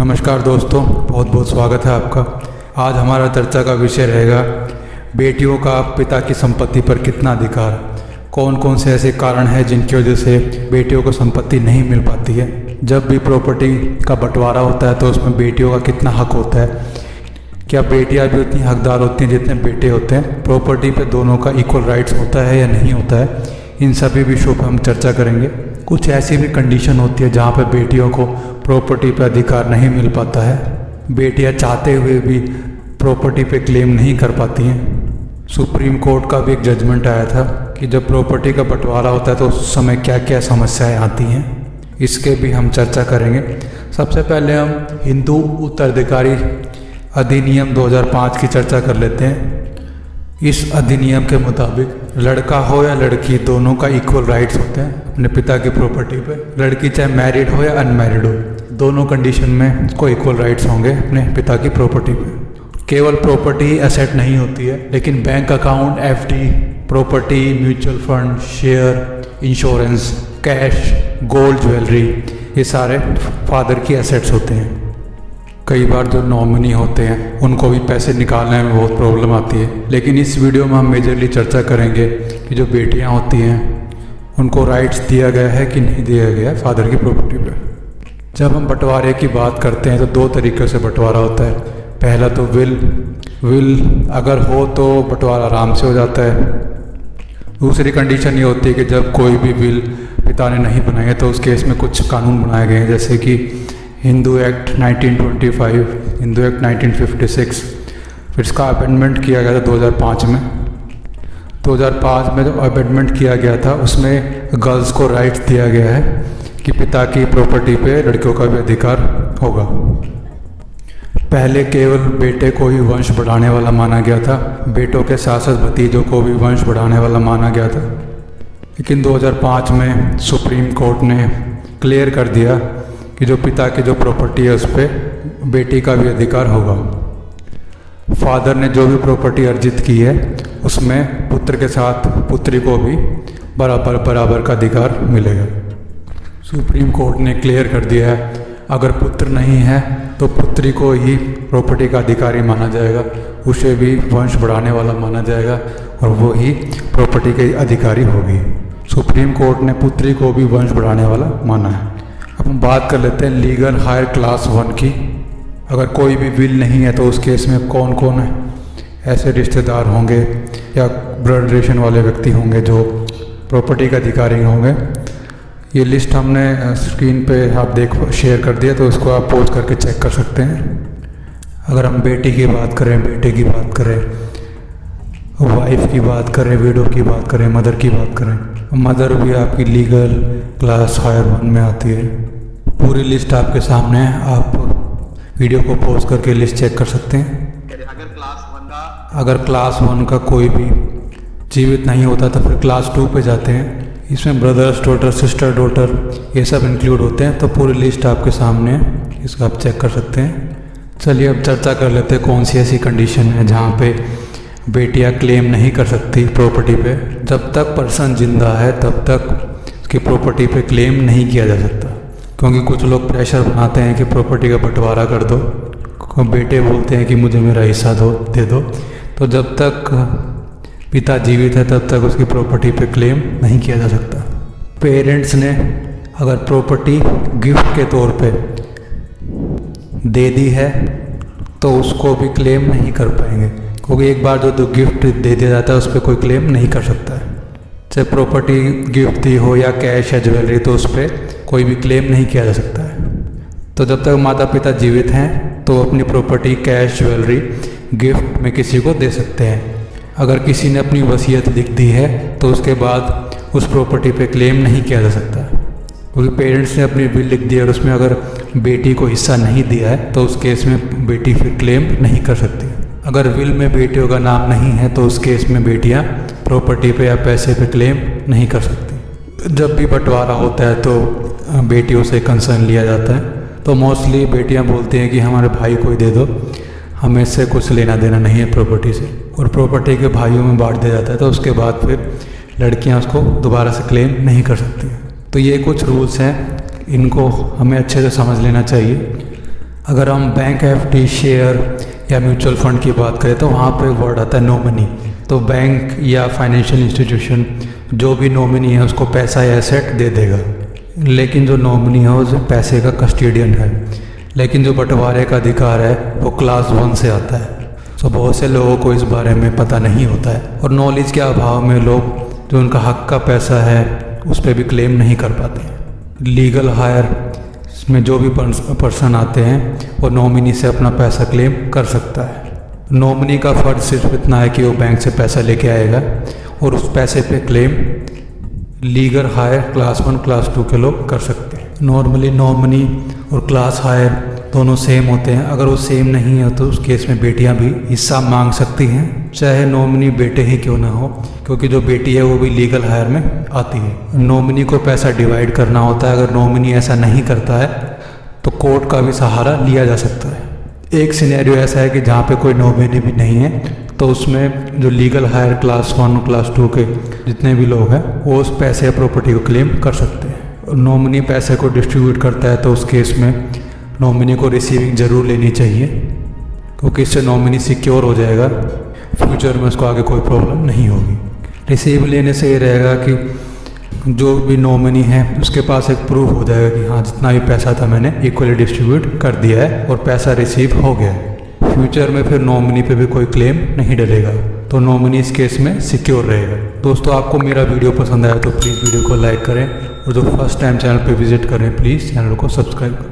नमस्कार दोस्तों, बहुत बहुत स्वागत है आपका। आज हमारा चर्चा का विषय रहेगा बेटियों का पिता की संपत्ति पर कितना अधिकार। कौन कौन से ऐसे कारण हैं जिनकी वजह से बेटियों को संपत्ति नहीं मिल पाती है। जब भी प्रॉपर्टी का बंटवारा होता है तो उसमें बेटियों का कितना हक होता है, क्या बेटियां भी उतनी हकदार होती हैं जितने बेटे होते हैं। प्रॉपर्टी पे दोनों का इक्वल राइट्स होता है या नहीं होता है, इन सभी विषयों पर हम चर्चा करेंगे। कुछ ऐसी भी कंडीशन होती है जहाँ पे बेटियों को प्रॉपर्टी पे अधिकार नहीं मिल पाता है। बेटियां चाहते हुए भी प्रॉपर्टी पे क्लेम नहीं कर पाती हैं। सुप्रीम कोर्ट का भी एक जजमेंट आया था कि जब प्रॉपर्टी का बंटवारा होता है तो उस समय क्या क्या समस्याएं आती हैं, इसके भी हम चर्चा करेंगे। सबसे पहले हम हिंदू उत्तराधिकारी अधिनियम 2005 की चर्चा कर लेते हैं। इस अधिनियम के मुताबिक लड़का हो या लड़की, दोनों का इक्वल राइट्स होते हैं अपने पिता की प्रॉपर्टी पे। लड़की चाहे मैरिड हो या अनमैरिड हो, दोनों कंडीशन में इसको इक्वल राइट्स होंगे अपने पिता की प्रॉपर्टी पे। केवल प्रॉपर्टी ही एसेट नहीं होती है, लेकिन bank account, FD, property, mutual fund, share, insurance, cash, gold, jewellery, ये सारे फादर की एसेट्स होते हैं। कई बार जो नॉमिनी होते हैं उनको भी पैसे निकालने में बहुत प्रॉब्लम आती है, लेकिन इस वीडियो में हम मेजरली चर्चा करेंगे कि जो बेटियां होती हैं उनको राइट्स दिया गया है कि नहीं दिया गया है फादर की प्रॉपर्टी पे। जब हम बंटवारे की बात करते हैं तो दो तरीक़े से बंटवारा होता है। पहला तो विल अगर हो तो बंटवारा आराम से हो जाता है। दूसरी कंडीशन ये होती है कि जब कोई भी विल पिता ने नहीं बनाई है तो उस केस में कुछ कानून बनाए गए हैं, जैसे कि हिंदू एक्ट 1925, हिंदू एक्ट 1956। फिर इसका अमेंडमेंट किया गया था 2005 में। 2005 में जो अमेंडमेंट किया गया था उसमें गर्ल्स को राइट्स दिया गया है कि पिता की प्रॉपर्टी पे लड़कियों का भी अधिकार होगा। पहले केवल बेटे को ही वंश बढ़ाने वाला माना गया था, बेटों के साथ साथ भतीजों को भी वंश बढ़ाने वाला माना गया था। लेकिन 2005 में सुप्रीम कोर्ट ने क्लियर कर दिया कि जो पिता की जो प्रॉपर्टी है उस पर बेटी का भी अधिकार होगा। फादर ने जो भी प्रॉपर्टी अर्जित की है उसमें पुत्र के साथ पुत्री को भी बराबर का अधिकार मिलेगा। सुप्रीम कोर्ट ने क्लियर कर दिया है अगर पुत्र नहीं है तो पुत्री को ही प्रॉपर्टी का अधिकारी माना जाएगा, उसे भी वंश बढ़ाने वाला माना जाएगा और वो ही प्रॉपर्टी के अधिकारी होगी। सुप्रीम कोर्ट ने पुत्री को भी वंश बढ़ाने वाला माना है। अब हम बात कर लेते हैं लीगल हायर क्लास 1 की। अगर कोई भी विल नहीं है तो उस केस में कौन कौन ऐसे रिश्तेदार होंगे या ब्लड रिलेशन वाले व्यक्ति होंगे जो प्रॉपर्टी के अधिकारी होंगे। ये लिस्ट हमने स्क्रीन पे आप शेयर कर दिया, तो उसको आप पॉज करके चेक कर सकते हैं। अगर हम बेटी की बात करें, बेटे की बात करें, वाइफ की बात करें, विडो की बात करें, मदर की बात करें, मदर भी आपकी लीगल क्लास हायर 1 में आती है। पूरी लिस्ट आपके सामने है, आप वीडियो को पॉज करके लिस्ट चेक कर सकते हैं। अगर क्लास 1 का कोई भी जीवित नहीं होता तो फिर क्लास 2 पे जाते हैं। इसमें ब्रदर्स, डॉटर, सिस्टर, डॉटर, ये सब इंक्लूड होते हैं। तो पूरी लिस्ट आपके सामने है, इसको आप चेक कर सकते हैं। चलिए अब चर्चा कर लेते हैं कौन सी ऐसी कंडीशन है जहाँ पे बेटियां क्लेम नहीं कर सकती प्रॉपर्टी पे। जब तक पर्सन जिंदा है तब तक उसकी प्रॉपर्टी पे क्लेम नहीं किया जा सकता, क्योंकि कुछ लोग प्रेशर बनाते हैं कि प्रॉपर्टी का बंटवारा कर दो। बेटे बोलते हैं कि मुझे मेरा हिस्सा दे दो। तो जब तक पिता जीवित है तब तक उसकी प्रॉपर्टी पे क्लेम नहीं किया जा सकता। पेरेंट्स ने अगर प्रॉपर्टी गिफ्ट के तौर पे दे दी है तो उसको भी क्लेम नहीं कर पाएंगे, क्योंकि एक बार जो गिफ्ट दे दिया जाता है उस पर कोई क्लेम नहीं कर सकता है। चाहे प्रॉपर्टी गिफ्ट दी हो या कैश या ज्वेलरी, तो उस पर कोई भी क्लेम नहीं किया जा सकता है। तो जब तक माता पिता जीवित हैं तो अपनी प्रॉपर्टी कैश, ज्वेलरी गिफ्ट में किसी को दे सकते हैं। अगर किसी ने अपनी वसीयत लिख दी है तो उसके बाद उस प्रॉपर्टी पे क्लेम नहीं किया जा सकता, क्योंकि पेरेंट्स ने अपनी विल लिख दी और उसमें अगर बेटी को हिस्सा नहीं दिया है तो उस केस में बेटी फिर क्लेम नहीं कर सकती। अगर विल में बेटियों का नाम नहीं है तो उस केस में बेटियां प्रॉपर्टी पे या पैसे पे क्लेम नहीं कर सकती। जब भी बंटवारा होता है तो बेटियों से कंसर्न लिया जाता है, तो मोस्टली बेटियां बोलती हैं कि हमारे भाई को ही दे दो, हमें इससे कुछ लेना देना नहीं है प्रॉपर्टी से, और प्रॉपर्टी के भाइयों में बांट दिया जाता है। तो उसके बाद फिर लड़कियां उसको दोबारा से क्लेम नहीं कर सकती। तो ये कुछ रूल्स हैं, इनको हमें अच्छे से समझ लेना चाहिए। अगर हम बैंक एफडी, शेयर या म्यूचुअल फंड की बात करें तो वहाँ पे वर्ड आता है नॉमिनी। तो बैंक या फाइनेंशियल इंस्टीट्यूशन जो भी नॉमिनी है उसको पैसा या एसेट दे देगा, लेकिन जो नॉमिनी है वो पैसे का कस्टोडियन है। लेकिन जो बंटवारे का अधिकार है वो क्लास 1 से आता है। तो बहुत से लोगों को इस बारे में पता नहीं होता है और नॉलेज के अभाव में लोग जो उनका हक का पैसा है उस पर भी क्लेम नहीं कर पाते। लीगल हायर में जो भी पर्सन आते हैं वो नॉमिनी से अपना पैसा क्लेम कर सकता है। नॉमिनी का फ़र्ज सिर्फ इतना है कि वो बैंक से पैसा लेके आएगा और उस पैसे पे claim legal higher class 1 class 2 के लोग कर सकते हैं। नॉर्मली नॉमिनी और क्लास हायर दोनों सेम होते हैं। अगर वो सेम नहीं है तो उस केस में बेटियां भी हिस्सा मांग सकती हैं, चाहे नॉमिनी बेटे ही क्यों ना हो, क्योंकि जो बेटी है वो भी लीगल हायर में आती है। नॉमिनी को पैसा डिवाइड करना होता है। अगर नॉमिनी ऐसा नहीं करता है तो कोर्ट का भी सहारा लिया जा सकता है। एक सिनेरियो ऐसा है कि जहाँ पे कोई नॉमिनी भी नहीं है तो उसमें जो लीगल हायर क्लास 1 क्लास 2 के जितने भी लोग हैं वो उस पैसे या प्रॉपर्टी को क्लेम कर सकते हैं। नॉमिनी पैसे को डिस्ट्रीब्यूट करता है तो उस केस में नॉमिनी को रिसीविंग ज़रूर लेनी चाहिए, क्योंकि इससे नॉमिनी सिक्योर हो जाएगा, फ्यूचर में उसको आगे कोई प्रॉब्लम नहीं होगी। रिसीव लेने से ये रहेगा कि जो भी नॉमिनी है उसके पास एक प्रूफ हो जाएगा कि हाँ जितना भी पैसा था मैंने इक्वली डिस्ट्रीब्यूट कर दिया है और पैसा रिसीव हो गया है। फ्यूचर में फिर नॉमिनी पे भी कोई क्लेम नहीं डलेगा, तो नॉमिनी इस केस में सिक्योर रहेगा। दोस्तों, आपको मेरा वीडियो पसंद आया तो प्लीज़ वीडियो को लाइक करें और जो फर्स्ट टाइम चैनल पे विजिट करें प्लीज़ चैनल को सब्सक्राइब करें।